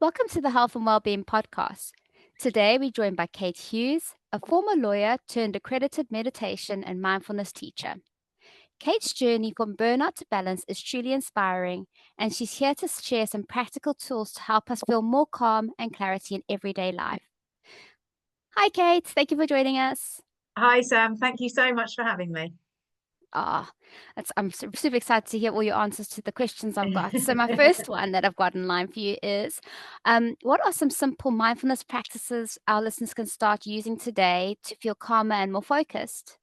Welcome to the Health and Wellbeing Podcast. Today we're joined by Kate Hughes, a former lawyer turned accredited meditation and mindfulness teacher. Kate's journey from burnout to balance is truly inspiring, and she's here to share some practical tools to help us feel more calm and clarity in everyday life. Hi, Kate. Thank you for joining us. Hi, Sam. Thank you so much for having me. I'm super excited to hear all your answers to the questions I've got. So my first one that I've got in line for you is, what are some simple mindfulness practices our listeners can start using today to feel calmer and more focused?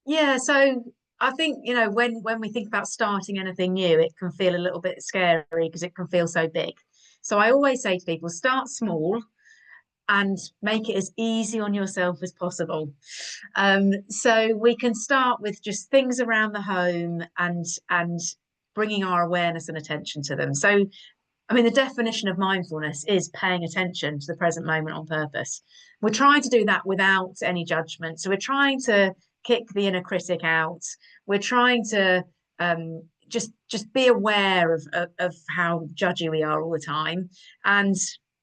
Yeah, so I think, when we think about starting anything new, it can feel a little bit scary because it can feel so big. So I always say to people, start small and make it as easy on yourself as possible. So we can start with just things around the home and bringing our awareness and attention to them. So I mean, the definition of mindfulness is paying attention to the present moment on purpose. We're trying to do that without any judgment. So we're trying to kick the inner critic out. We're trying to just be aware of how judgy we are all the time and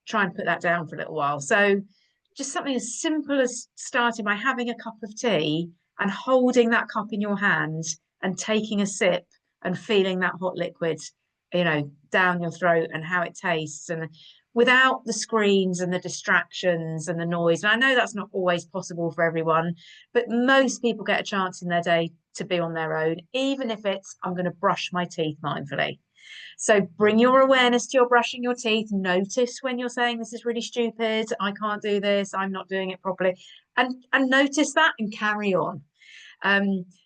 try and put that down for a little while. So just something as simple as starting by having a cup of tea and holding that cup in your hand and taking a sip and feeling that hot liquid, down your throat and how it tastes, and without the screens and the distractions and the noise. And I know that's not always possible for everyone, but most people get a chance in their day to be on their own, even if it's, I'm going to brush my teeth mindfully. So bring your awareness to your brushing your teeth. Notice when you're saying this is really stupid, I can't do this, I'm not doing it properly. And notice that and carry on.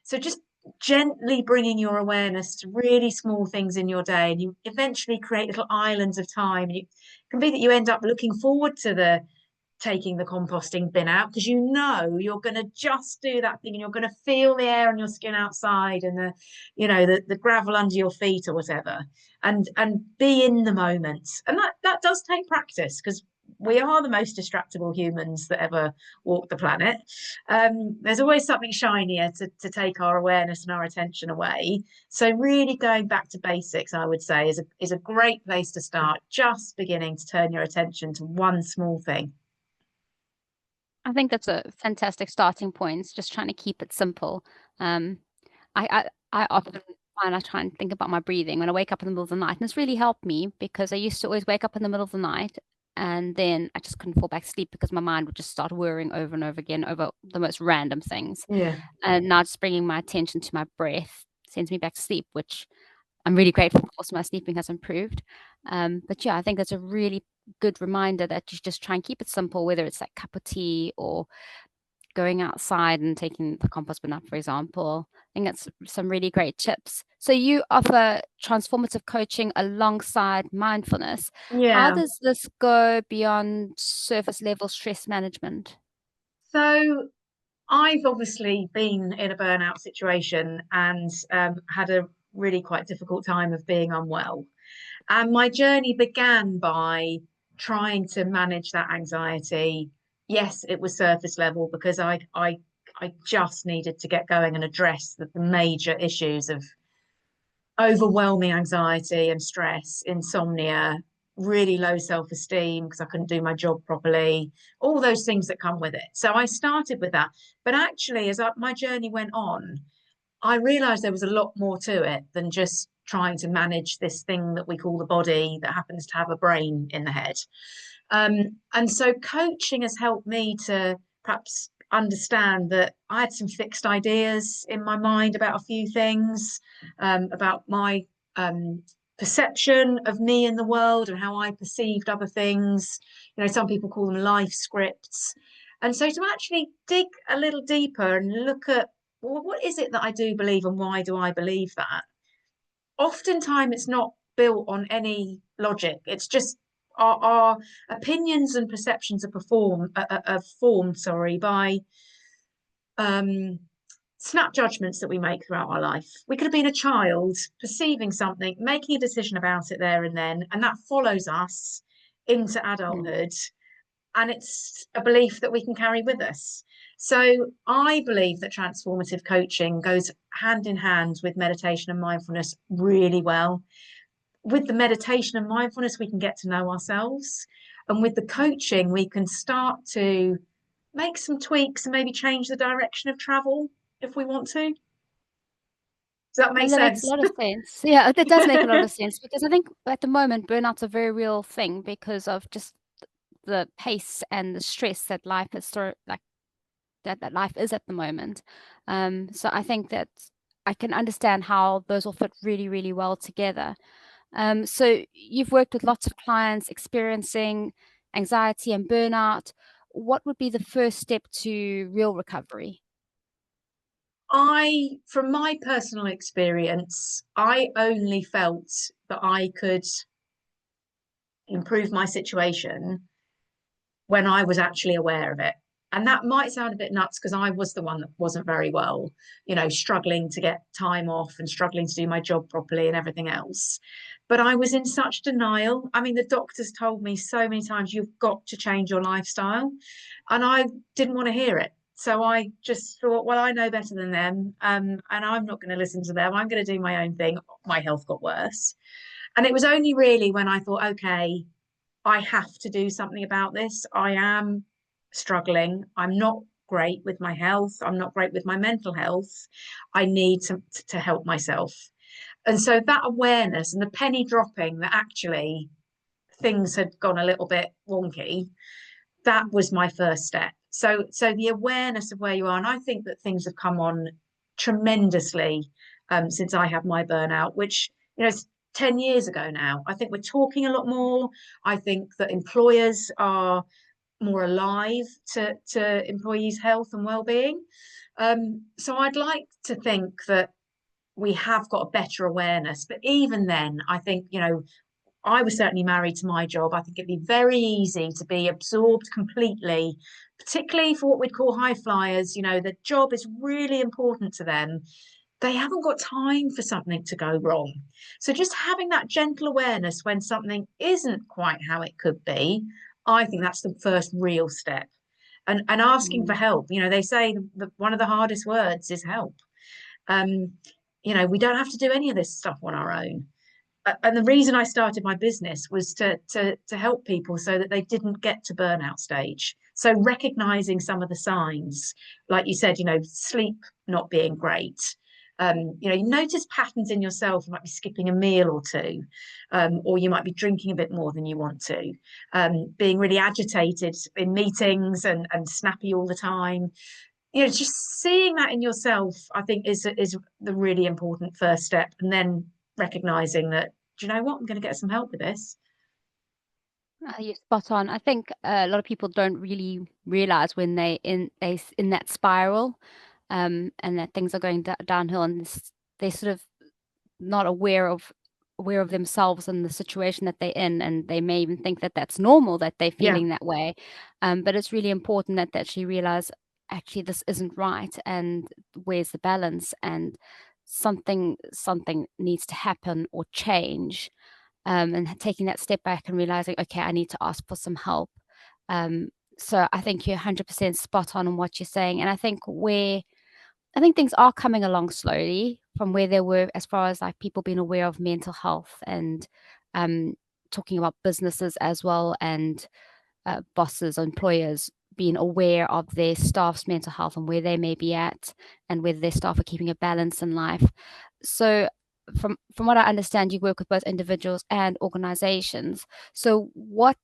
So just gently bringing your awareness to really small things in your day, and you eventually create little islands of time. And it can be that you end up looking forward to the taking the composting bin out because you know you're going to just do that thing and you're going to feel the air on your skin outside and the gravel under your feet or whatever, and be in the moment. And that does take practice because we are the most distractible humans that ever walked the planet. There's always something shinier to take our awareness and our attention away. So really going back to basics, I would say, is a great place to start, just beginning to turn your attention to one small thing. I think that's a fantastic starting point, just trying to keep it simple. Um, I often find I try and think about my breathing when I wake up in the middle of the night, and it's really helped me because I used to always wake up in the middle of the night and then I just couldn't fall back to sleep because my mind would just start whirring over and over again over the most random things. Yeah. And now just bringing my attention to my breath sends me back to sleep, which I'm really grateful for. So my sleeping has improved. But yeah, I think that's a really good reminder that you just try and keep it simple, whether it's that cup of tea or going outside and taking the compost bin up, for example. I think that's some really great tips. So you offer transformative coaching alongside mindfulness. How Yeah. does this go beyond surface level stress management? So I've obviously been in a burnout situation and had a really quite difficult time of being unwell. And my journey began by trying to manage that anxiety. Yes, it was surface level because I just needed to get going and address the major issues of overwhelming anxiety and stress, insomnia, really low self-esteem because I couldn't do my job properly, all those things that come with it. So I started with that. But actually, my journey went on, I realized there was a lot more to it than just trying to manage this thing that we call the body that happens to have a brain in the head. And so coaching has helped me to perhaps understand that I had some fixed ideas in my mind about a few things, about my perception of me in the world and how I perceived other things. Some people call them life scripts. And so to actually dig a little deeper and look at, well, what is it that I do believe and why do I believe that? Oftentimes it's not built on any logic. It's just our opinions and perceptions are formed, sorry, by um, snap judgments that we make throughout our life. We could have been a child perceiving something, making a decision about it there and then, and that follows us into Mm. adulthood, and it's a belief that we can carry with us. So I believe that transformative coaching goes hand in hand with meditation and mindfulness really well. with the meditation and mindfulness, we can get to know ourselves. And with the coaching, we can start to make some tweaks and maybe change the direction of travel if we want to. Does that make And that makes a sense? lot of sense. Yeah, it does make a lot of sense because I think at the moment burnout's a very real thing because of just the pace and the stress that life is like that life is at the moment. So I think that I can understand how those will fit really, really well together. So you've worked with lots of clients experiencing anxiety and burnout. What would be the first step to real recovery? From my personal experience, I only felt that I could improve my situation when I was actually aware of it. And that might sound a bit nuts because I was the one that wasn't very well, struggling to get time off and struggling to do my job properly and everything else. But I was in such denial. I mean, the doctors told me so many times, you've got to change your lifestyle. And I didn't want to hear it. So I just thought, well, I know better than them. And I'm not going to listen to them. I'm going to do my own thing. My health got worse. And it was only really when I thought, okay, I have to do something about this. I am struggling. I'm not great with my health. I'm not great with my mental health. I need to help myself. And so that awareness and the penny dropping that actually things had gone a little bit wonky, that was my first step. So the awareness of where you are, and I think that things have come on tremendously since I had my burnout, which is 10 years ago now. I think we're talking a lot more. I think that employers are more alive to employees' health and well-being. So I'd like to think that we have got a better awareness. But even then, I think, I was certainly married to my job. I think it'd be very easy to be absorbed completely, particularly for what we'd call high flyers. The job is really important to them. They haven't got time for something to go wrong. So just having that gentle awareness when something isn't quite how it could be, I think that's the first real step. And asking for Mm. help. They say one of the hardest words is help. Um, we don't have to do any of this stuff on our own. And the reason I started my business was to help people so that they didn't get to burnout stage. So recognizing some of the signs, like you said, sleep not being great. You notice patterns in yourself. You might be skipping a meal or two, or you might be drinking a bit more than you want to, being really agitated in meetings and snappy all the time. Just seeing that in yourself, I think is the really important first step, and then recognizing that, do you know what, I'm going to get some help with this. You're spot on. I think a lot of people don't really realize when in that spiral, and that things are going downhill, and they're sort of not aware of themselves and the situation that they're in, and they may even think that that's normal that they're Yeah, feeling that way. But it's really important that they actually realize actually this isn't right, and where's the balance, and something needs to happen or change, and taking that step back and realizing, okay, I need to ask for some help. Um, so I think you're 100% spot on what you're saying, and I think things are coming along slowly from where they were as far as like people being aware of mental health and um, talking about businesses as well, and bosses, employers being aware of their staff's mental health and where they may be at, and whether their staff are keeping a balance in life. So from what I understand, you work with both individuals and organizations. So what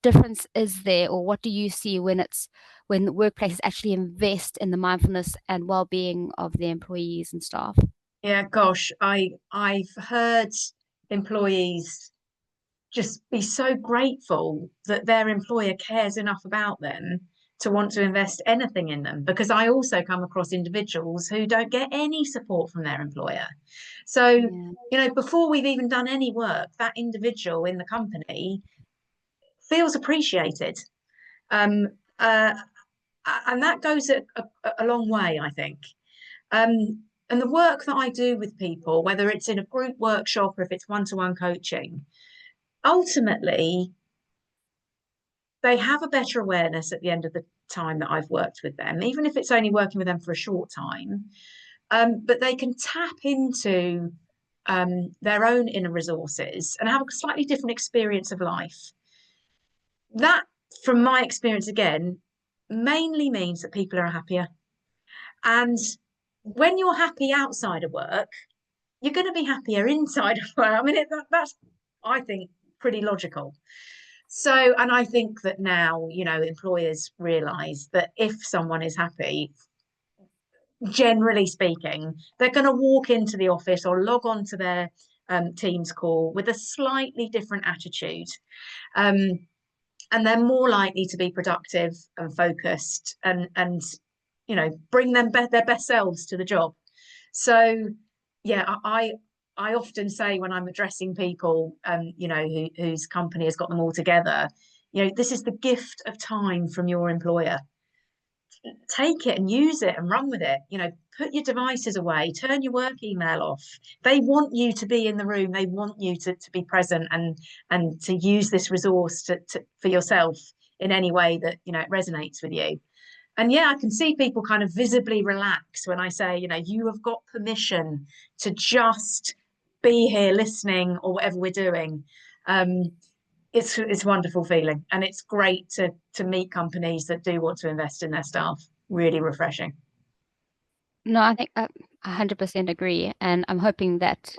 difference is there, or what do you see when workplaces actually invest in the mindfulness and well-being of their employees and staff? yeah, gosh, I've heard employees just be so grateful that their employer cares enough about them to want to invest anything in them, because I also come across individuals who don't get any support from their employer. So, Yeah. before we've even done any work, that individual in the company feels appreciated. Um, uh, and that goes a long way, I think. And the work that I do with people, whether it's in a group workshop or if it's one-to-one coaching, ultimately they have a better awareness at the end of the time that I've worked with them, even if it's only working with them for a short time. But they can tap into their own inner resources and have a slightly different experience of life. That, from my experience again, mainly means that people are happier. And when you're happy outside of work, you're going to be happier inside of work. I mean, that's, I think, pretty logical. So, and I think that now, employers realize that if someone is happy, generally speaking, they're going to walk into the office or log on to their Teams call with a slightly different attitude. Um, and they're more likely to be productive and focused and bring their best selves to the job. So yeah, I often say when I'm addressing people whose company has got them all together, this is the gift of time from your employer. Take it and use it and run with it. Put your devices away, turn your work email off. They want you to be in the room, they want you to be present and to use this resource for yourself in any way that it resonates with you. And yeah, I can see people kind of visibly relax when I say, you have got permission to just be here listening or whatever we're doing. It's a wonderful feeling, and it's great to meet companies that do want to invest in their staff. Really refreshing. No, I think I 100% agree. And I'm hoping that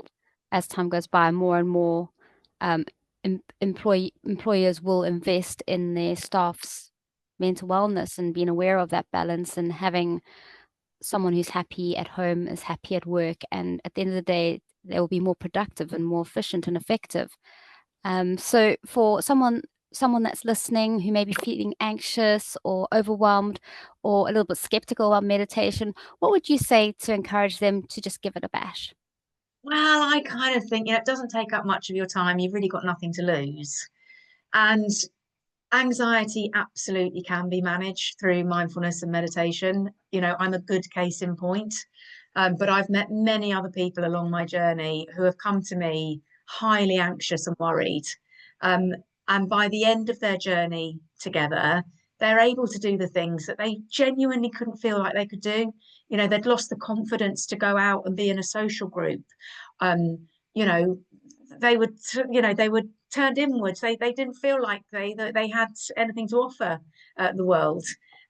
as time goes by, more and more um, employers will invest in their staff's mental wellness and being aware of that balance and having someone who's happy at home is happy at work. And at the end of the day, they will be more productive and more efficient and effective. So for someone that's listening who may be feeling anxious or overwhelmed or a little bit skeptical about meditation, what would you say to encourage them to just give it a bash? Well, I kind of think, it doesn't take up much of your time. You've really got nothing to lose. And anxiety absolutely can be managed through mindfulness and meditation. I'm a good case in point. But I've met many other people along my journey who have come to me highly anxious and worried. Um, and by the end of their journey together, they're able to do the things that they genuinely couldn't feel like they could do. They'd lost the confidence to go out and be in a social group. Um, you know, they were turned inwards. They didn't feel like they had anything to offer the world.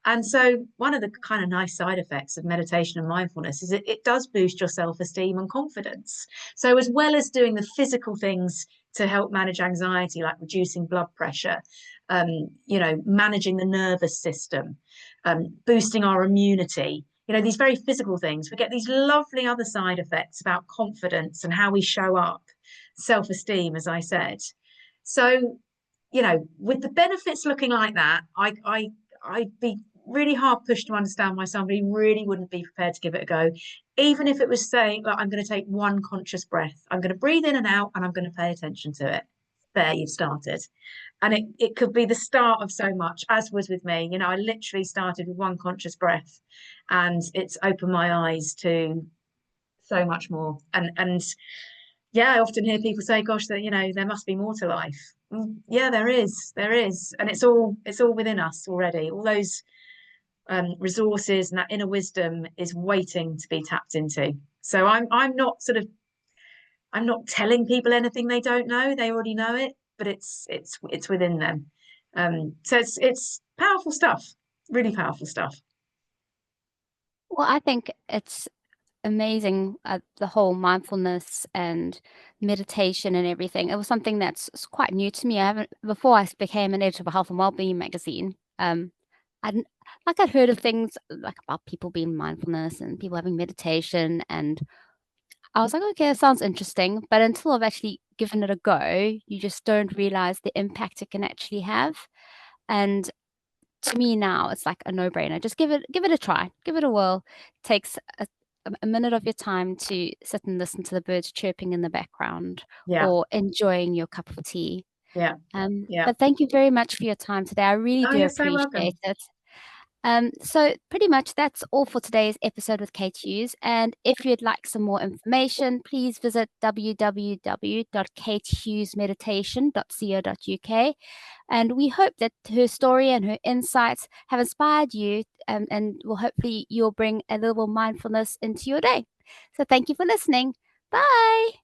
And so one of the kind of nice side effects of meditation and mindfulness is it does boost your self-esteem and confidence. So as well as doing the physical things to help manage anxiety, like reducing blood pressure, managing the nervous system, boosting our immunity, these very physical things, we get these lovely other side effects about confidence and how we show up, self-esteem, as I said. So, with the benefits looking like that, I'd be really hard pushed to understand why somebody really wouldn't be prepared to give it a go, even if it was saying, like, I'm going to take one conscious breath, I'm going to breathe in and out, and I'm going to pay attention to it. There, you've started. And it could be the start of so much, as was with me. I literally started with one conscious breath, and it's opened my eyes to so much more. And yeah, I often hear people say, gosh, that there must be more to life. Yeah, there is, and it's all within us already. All those resources and that inner wisdom is waiting to be tapped into. So I'm not telling people anything they don't know. They already know it, but it's within them. So it's powerful stuff, really powerful stuff. Well, I think it's amazing, the whole mindfulness and meditation and everything. It was something that's quite new to me. I haven't before I became an editor of a health and wellbeing magazine. I'd I'd heard of things like about people being mindfulness and people having meditation, and I was like, okay, that sounds interesting. But until I've actually given it a go, you just don't realize the impact it can actually have. And to me now, it's like a no-brainer. Just give it a try, give it a whirl. It takes a minute of your time to sit and listen to the birds chirping in the background Yeah, or enjoying your cup of tea. yeah, yeah. But thank you very much for your time today. I really Oh, do you're so appreciate welcome. it. So pretty much that's all for today's episode with Kate Hughes. And if you'd like some more information, please visit www.katehughesmeditation.co.uk. And we hope that her story and her insights have inspired you, and will hopefully you'll bring a little mindfulness into your day. So thank you for listening. Bye.